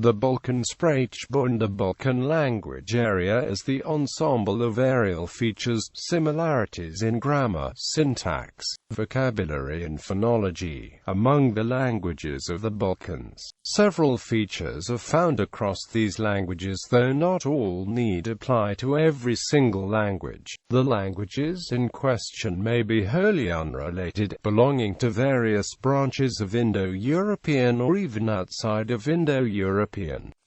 The Balkan sprachbund, the Balkan language area, is the ensemble of areal features, similarities in grammar, syntax, vocabulary and phonology, among the languages of the Balkans. Several features are found across these languages, though not all need apply to every single language. The languages in question may be wholly unrelated, belonging to various branches of Indo-European or even outside of Indo-European.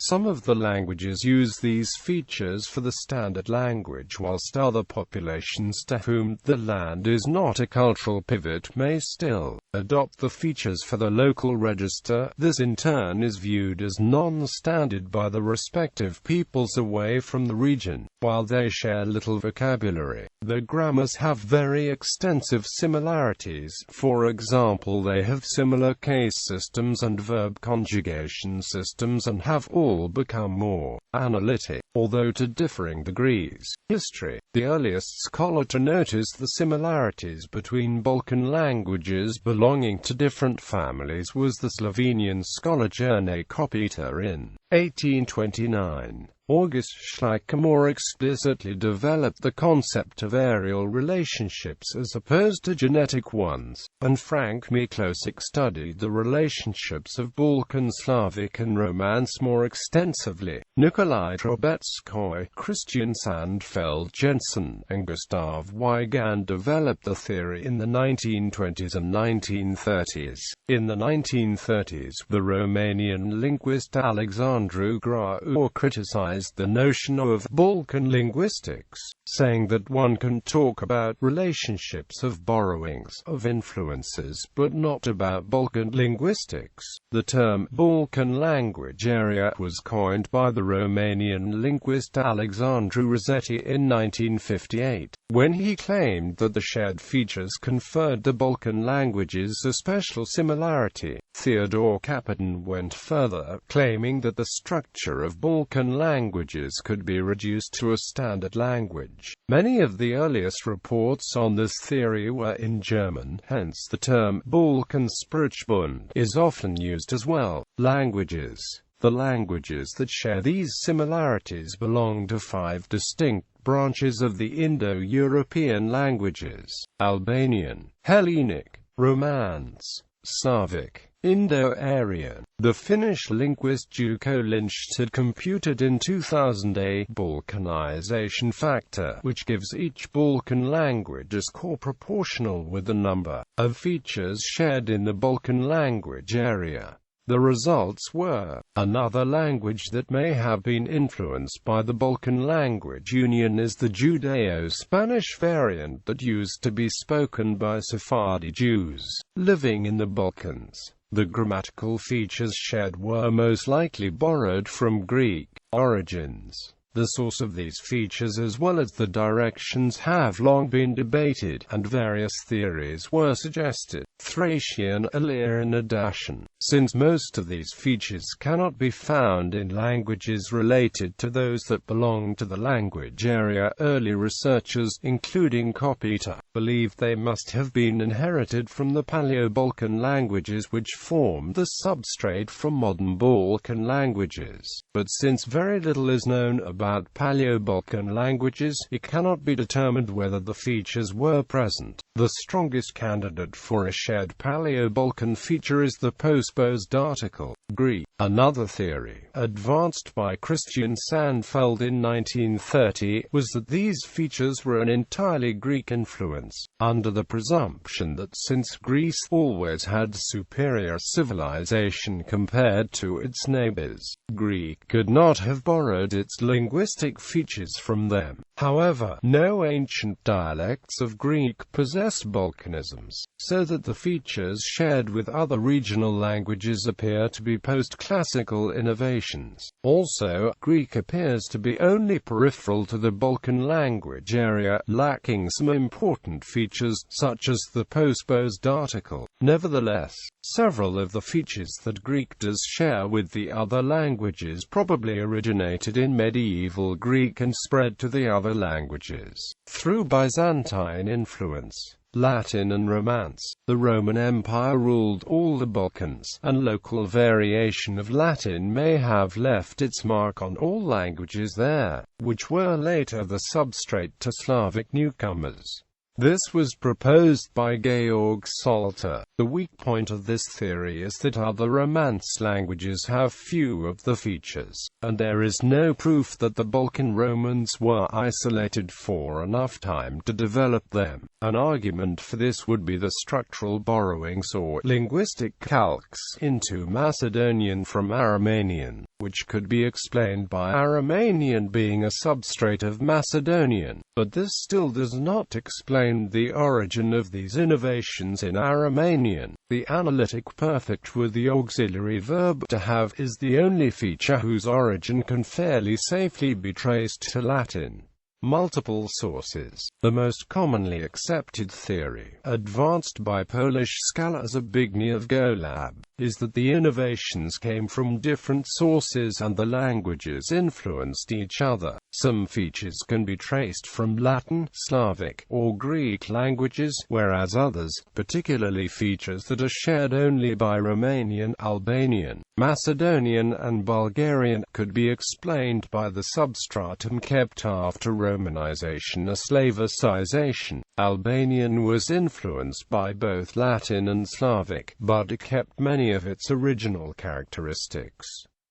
Some of the languages use these features for the standard language, whilst other populations to whom the land is not a cultural pivot may still adopt the features for the local register. This in turn is viewed as non-standard by the respective peoples away from the region. While they share little vocabulary, their grammars have very extensive similarities. For example, they have similar case systems and verb conjugation systems and have all become more analytic, although to differing degrees. History. The earliest scholar to notice the similarities between Balkan languages belonging to different families was the Slovenian scholar Jernej Kopita in 1829. August Schleicher more explicitly developed the concept of areal relationships as opposed to genetic ones, and Frank Miklosic studied the relationships of Balkan Slavic and Romance more extensively. Nikolai Trubetskoy, Christian Sandfeld Jensen, and Gustav Wiegand developed the theory in the 1920s and 1930s. In the 1930s, the Romanian linguist Alexandru Grau criticized the notion of Balkan linguistics, saying that one can talk about relationships of borrowings, of influences, but not about Balkan linguistics. The term Balkan language area was coined by the Romanian linguist Alexandru Rossetti in 1958, when he claimed that the shared features conferred the Balkan languages a special similarity. Theodore Kapitan went further, claiming that the structure of Balkan languages could be reduced to a standard language. Many of the earliest reports on this theory were in German, hence the term Balkan sprachbund is often used as well. Languages. The languages that share these similarities belong to 5 distinct branches of the Indo-European languages: Albanian, Hellenic, Romance, Slavic, Indo-Aryan. The Finnish linguist Juko Lynch had computed in 2000 a Balkanization factor, which gives each Balkan language a score proportional with the number of features shared in the Balkan language area. The results were: another language that may have been influenced by the Balkan language union is the Judeo-Spanish variant that used to be spoken by Sephardi Jews living in the Balkans. The grammatical features shared were most likely borrowed from Greek origins. The source of these features as well as the directions have long been debated, and various theories were suggested: Thracian, Illyrian and Dacian. Since most of these features cannot be found in languages related to those that belong to the language area, early researchers, including Kopita, believe they must have been inherited from the Paleo-Balkan languages which formed the substrate for modern Balkan languages. But since very little is known about Paleo-Balkan languages, it cannot be determined whether the features were present. The strongest candidate for a shared Paleo-Balkan feature is the postposed article, Greek. Another theory, advanced by Christian Sandfeld in 1930, was that these features were an entirely Greek influence, under the presumption that since Greece always had superior civilization compared to its neighbors, Greek could not have borrowed its linguistic features from them. However, no ancient dialects of Greek possess Balkanisms, so that the features shared with other regional languages appear to be post-classical innovations. Also, Greek appears to be only peripheral to the Balkan language area, lacking some important features, such as the postposed article. Nevertheless, several of the features that Greek does share with the other languages probably originated in medieval Greek and spread to the other languages through Byzantine influence. Latin and Romance. The Roman Empire ruled all the Balkans, and local variation of Latin may have left its mark on all languages there, which were later the substrate to Slavic newcomers. This was proposed by Georg Salter. The weak point of this theory is that other Romance languages have few of the features, and there is no proof that the Balkan Romans were isolated for enough time to develop them. An argument for this would be the structural borrowings or linguistic calques into Macedonian from Aromanian, which could be explained by Aromanian being a substrate of Macedonian, but this still does not explain the origin of these innovations in Aromanian. The analytic perfect with the auxiliary verb to have is the only feature whose origin can fairly safely be traced to Latin. Multiple sources. The most commonly accepted theory, advanced by Polish scholars Zbigniew Golub, is that the innovations came from different sources and the languages influenced each other. Some features can be traced from Latin, Slavic, or Greek languages, whereas others, particularly features that are shared only by Romanian, Albanian, Macedonian and Bulgarian, could be explained by the substratum kept after Romanization or Slavicization. Albanian was influenced by both Latin and Slavic, but it kept many of its original characteristics.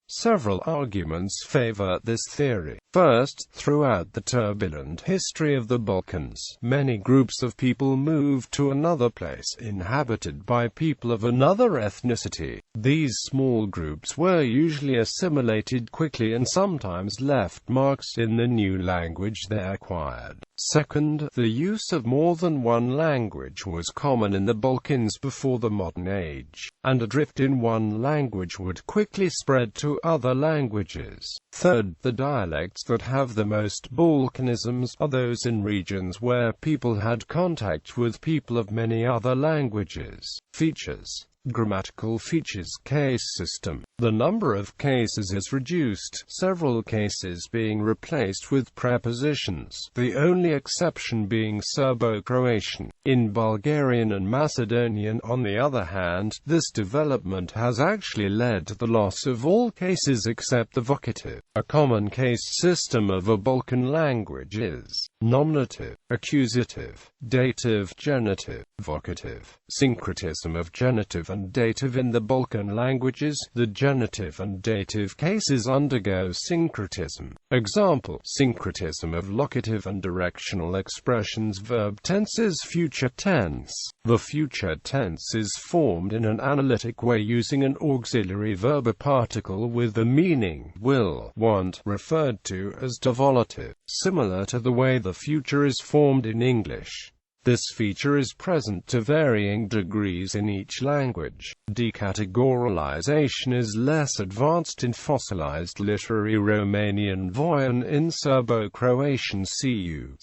Several arguments favor this theory. First, throughout the turbulent history of the Balkans, many groups of people moved to another place inhabited by people of another ethnicity. These small groups were usually assimilated quickly and sometimes left marks in the new language they acquired. Second, the use of more than one language was common in the Balkans before the modern age, and a drift in one language would quickly spread to other languages. Third, the dialects that have the most Balkanisms are those in regions where people had contact with people of many other languages. Features. Grammatical features. Case system. The number of cases is reduced, several cases being replaced with prepositions, the only exception being Serbo-Croatian. In Bulgarian and Macedonian, on the other hand, this development has actually led to the loss of all cases except the vocative. A common case system of a Balkan language is nominative, accusative, dative, genitive, vocative. Syncretism of genitive and dative in the Balkan languages. The genitive and dative cases undergo syncretism. Example: syncretism of locative and directional expressions. Verb tenses. Future tense. The future tense is formed in an analytic way using an auxiliary verb, a particle with the meaning will, want, referred to as devolative, similar to the way the future is formed in English. This feature is present to varying degrees in each language. Decategoralization is less advanced in fossilized literary Romanian Voian, in Serbo-Croatian CE,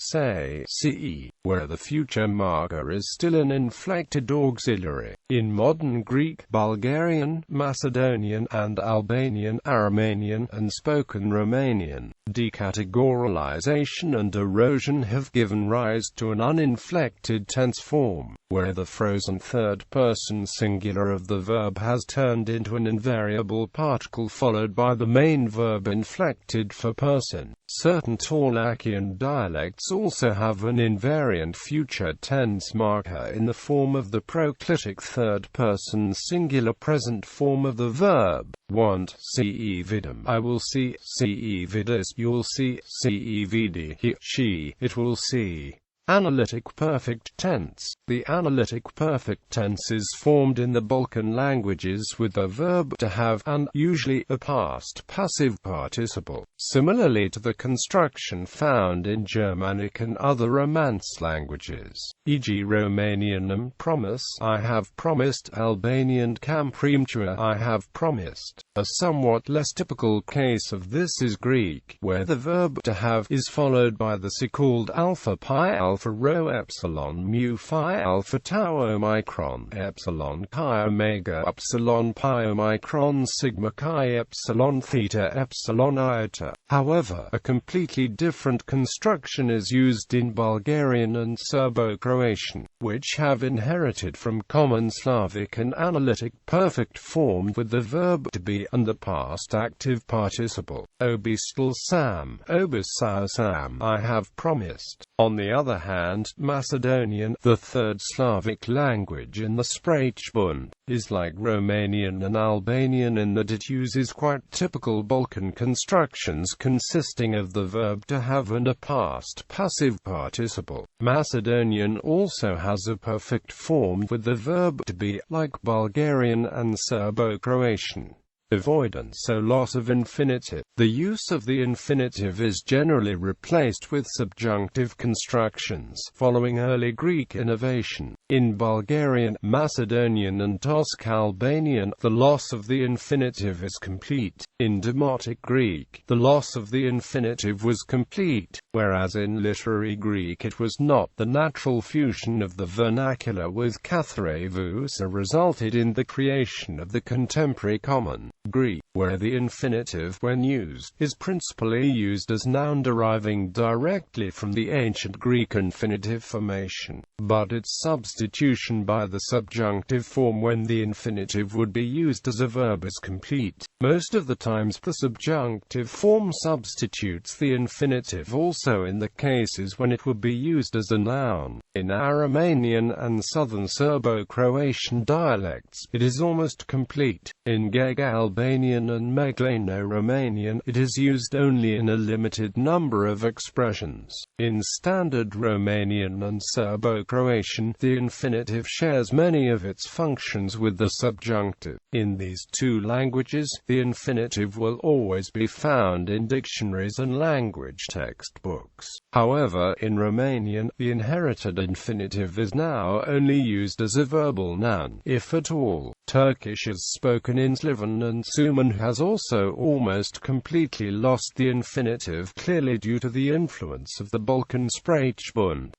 where the future marker is still an inflected auxiliary. In modern Greek, Bulgarian, Macedonian, and Albanian, Aromanian, and spoken Romanian, decategoralization and erosion have given rise to an uninflected tense form, where the frozen third-person singular of the verb has turned into an invariable particle followed by the main verb inflected for person. Certain Torlakian dialects also have an invariant future tense marker in the form of the proclitic third-person singular present form of the verb. Want, ce vidum, I will see, ce vidus, you'll see, ce vidi, he, she, it will see. Analytic perfect tense. The analytic perfect tense is formed in the Balkan languages with the verb to have and usually a past passive participle, similarly to the construction found in Germanic and other Romance languages, e.g. Romanian promise, I have promised, Albanian cam primtura, I have promised. A somewhat less typical case of this is Greek, where the verb to have is followed by the so-called alpha pi alpha rho epsilon mu phi alpha tau omicron epsilon chi omega epsilon pi omicron sigma chi epsilon theta epsilon iota. However, a completely different construction is used in Bulgarian and Serbo-Croatian, which have inherited from Common Slavic and Analytic perfect form with the verb to be and the past active participle, obistal sam, obisau sam, I have promised. On the other hand, Macedonian, the third Slavic language in the sprachbund, is like Romanian and Albanian in that it uses quite typical Balkan constructions consisting of the verb to have and a past passive participle. Macedonian also has a perfect form with the verb to be, like Bulgarian and Serbo-Croatian. Avoidance or loss of infinitive. The use of the infinitive is generally replaced with subjunctive constructions, following early Greek innovation. In Bulgarian, Macedonian and Toscan Albanian, the loss of the infinitive is complete. In Demotic Greek, the loss of the infinitive was complete, whereas in Literary Greek it was not. The natural fusion of the vernacular with katharevusa resulted in the creation of the contemporary Common Greek, where the infinitive, when used, is principally used as noun deriving directly from the ancient Greek infinitive formation, but its substitution by the subjunctive form when the infinitive would be used as a verb is complete. Most of the times the subjunctive form substitutes the infinitive also in the cases when it would be used as a noun. In Aromanian and southern Serbo-Croatian dialects, it is almost complete. In Geg Albanian and Meglano-Romanian, it is used only in a limited number of expressions. In Standard Romanian and Serbo-Croatian, the infinitive shares many of its functions with the subjunctive. In these two languages, the infinitive will always be found in dictionaries and language textbooks. However, in Romanian, the inherited infinitive is now only used as a verbal noun, if at all. Turkish is spoken in Slavan and Suman has also almost completely lost the infinitive, clearly due to the influence of the Balkan sprachbund.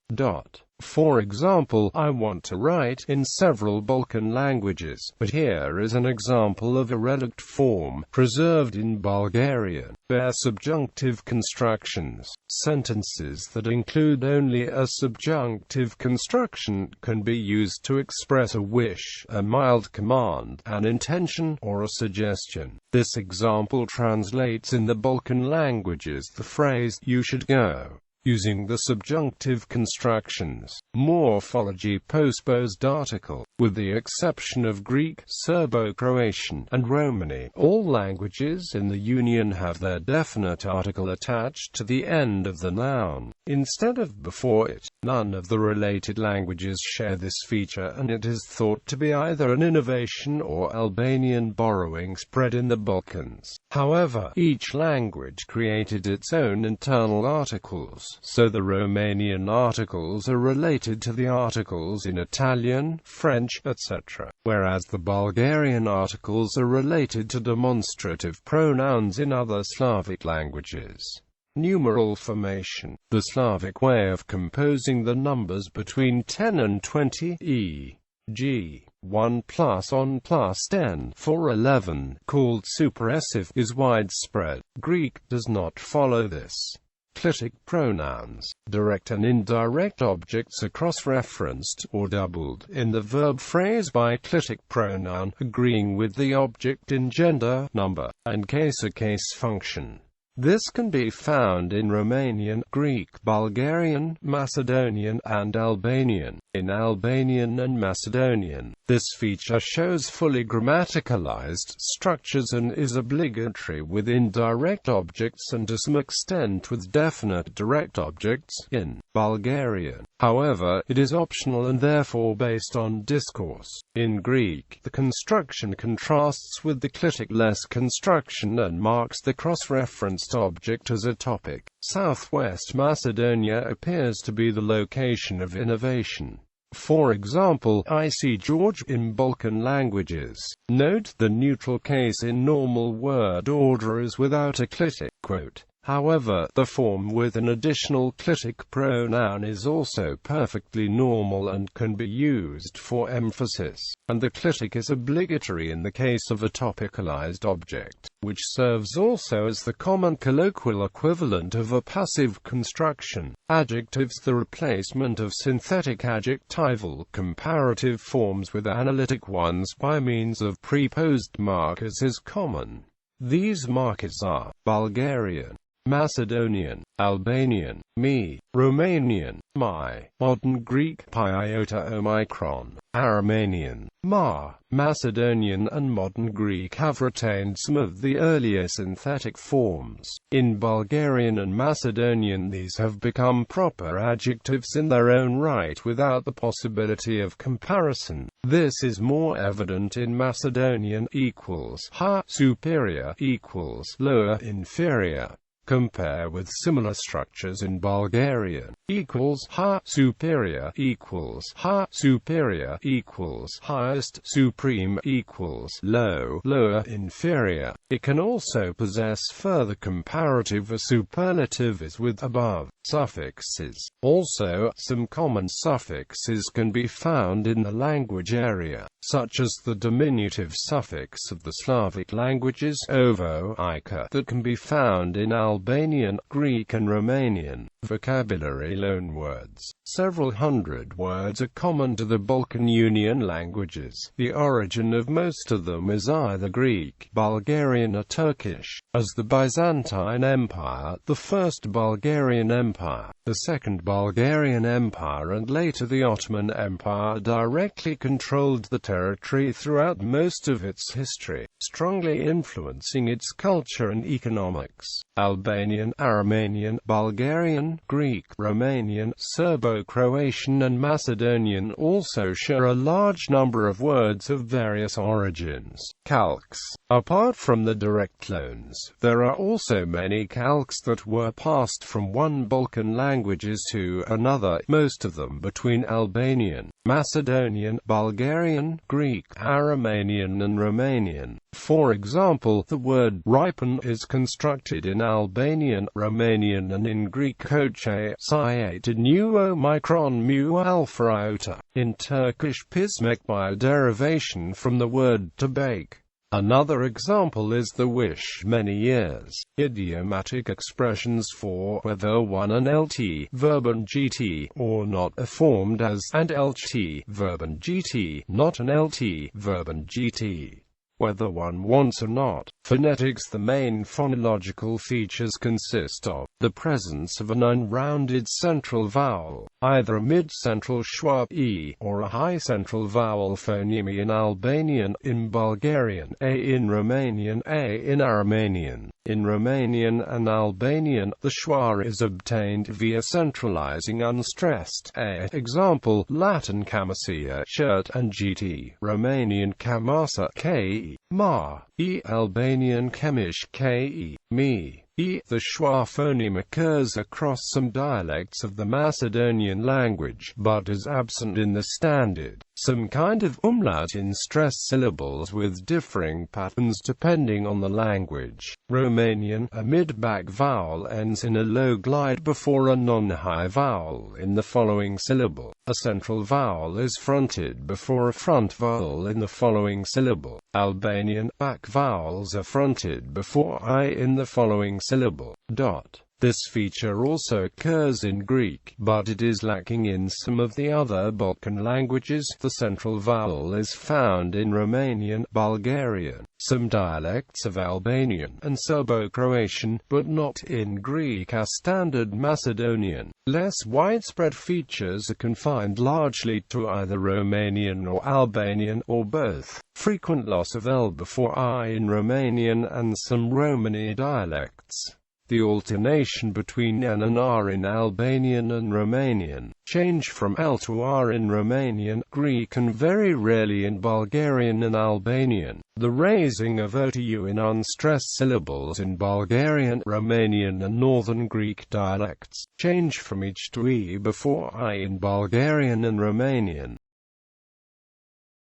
For example, I want to write in several Balkan languages, but here is an example of a relict form, preserved in Bulgarian. Their subjunctive constructions. Sentences that include only a subjunctive construction can be used to express a wish, a mild command, an intention, or a suggestion. This example translates in the Balkan languages the phrase, "you should go," using the subjunctive constructions. Morphology. Postposed article. With the exception of Greek, Serbo-Croatian, and Romani, all languages in the Union have their definite article attached to the end of the noun, instead of before it. None of the related languages share this feature, and it is thought to be either an innovation or Albanian borrowing spread in the Balkans. However, each language created its own internal articles, so the Romanian articles are related to the articles in Italian, French, etc., whereas the Bulgarian articles are related to demonstrative pronouns in other Slavic languages. Numeral formation. The Slavic way of composing the numbers between 10 and 20, e.g. 1 plus on plus 10 for 11, called superessive, is widespread. Greek does not follow this. Clitic pronouns. Direct and indirect objects are cross-referenced, or doubled, in the verb phrase by clitic pronoun, agreeing with the object in gender, number, and case-a-case function. This can be found in Romanian, Greek, Bulgarian, Macedonian, and Albanian. In Albanian and Macedonian, this feature shows fully grammaticalized structures and is obligatory with indirect objects and to some extent with definite direct objects. In Bulgarian, however, it is optional and therefore based on discourse. In Greek, the construction contrasts with the clitic-less construction and marks the cross-referenced object as a topic. Southwest Macedonia appears to be the location of innovation. For example, I see George in Balkan languages. Note the neutral case in normal word order is without a clitic. However, the form with an additional clitic pronoun is also perfectly normal and can be used for emphasis, and the clitic is obligatory in the case of a topicalized object, which serves also as the common colloquial equivalent of a passive construction. Adjectives: the replacement of synthetic adjectival comparative forms with analytic ones by means of preposed markers is common. These markers are Bulgarian, Macedonian, Albanian, me, Romanian, my, modern Greek pi iota omicron, Armenian, ma, Macedonian and modern Greek have retained some of the earlier synthetic forms. In Bulgarian and Macedonian these have become proper adjectives in their own right without the possibility of comparison. This is more evident in Macedonian equals ha, superior equals lower, inferior. Compare with similar structures in Bulgarian, equals ha, superior equals ha, superior equals highest, supreme equals low, lower, inferior. It can also possess further comparative or superlatives with above suffixes. Also, some common suffixes can be found in the language area, such as the diminutive suffix of the Slavic languages ovo, ika, that can be found in Albanian, Greek and Romanian. Vocabulary: loanwords. Several hundred words are common to the Balkan Union languages. The origin of most of them is either Greek, Bulgarian or Turkish, as the Byzantine Empire, the First Bulgarian Empire, the Second Bulgarian Empire and later the Ottoman Empire directly controlled the territory throughout most of its history, strongly influencing its culture and economics. Albanian, Armenian, Bulgarian, Greek, Romanian, Serbo-Croatian and Macedonian also share a large number of words of various origins. Calques. Apart from the direct loans, there are also many calques that were passed from one Balkan languages to another, most of them between Albanian, Macedonian, Bulgarian, Greek, Aromanian and Romanian. For example, the word ripen is constructed in Albanian, Romanian and in Greek koche, sciated nu omicron mu alpha iota. In Turkish pismek by a derivation from the word to bake. Another example is the wish many years. Idiomatic expressions for whether one an lt, verb and gt, or not are formed as and lt, verb and gt, not an lt, verb and gt. Whether one wants or not. Phonetics. The main phonological features consist of the presence of an unrounded central vowel, either a mid-central schwa e, or a high central vowel phoneme in Albanian, in Bulgarian, a in Romanian, a in Armenian. In Romanian and Albanian, the schwa is obtained via centralizing unstressed a. Example, Latin camicia, shirt and gt, Romanian camasa, ke, ma, e, Albanian kemish, ke, me. The schwa phoneme occurs across some dialects of the Macedonian language, but is absent in the standard. Some kind of umlaut in stress syllables with differing patterns depending on the language. Romanian, a mid-back vowel ends in a low glide before a non-high vowel in the following syllable. A central vowel is fronted before a front vowel in the following syllable. Albanian, back vowels are fronted before I in the following syllable. This feature also occurs in Greek, but it is lacking in some of the other Balkan languages. The central vowel is found in Romanian, Bulgarian, some dialects of Albanian and Serbo-Croatian, but not in Greek as standard Macedonian. Less widespread features are confined largely to either Romanian or Albanian, or both. Frequent loss of L before I in Romanian and some Romani dialects. The alternation between N and R in Albanian and Romanian, change from L to R in Romanian, Greek and very rarely in Bulgarian and Albanian. The raising of O to U in unstressed syllables in Bulgarian, Romanian and Northern Greek dialects, change from each to E before I in Bulgarian and Romanian.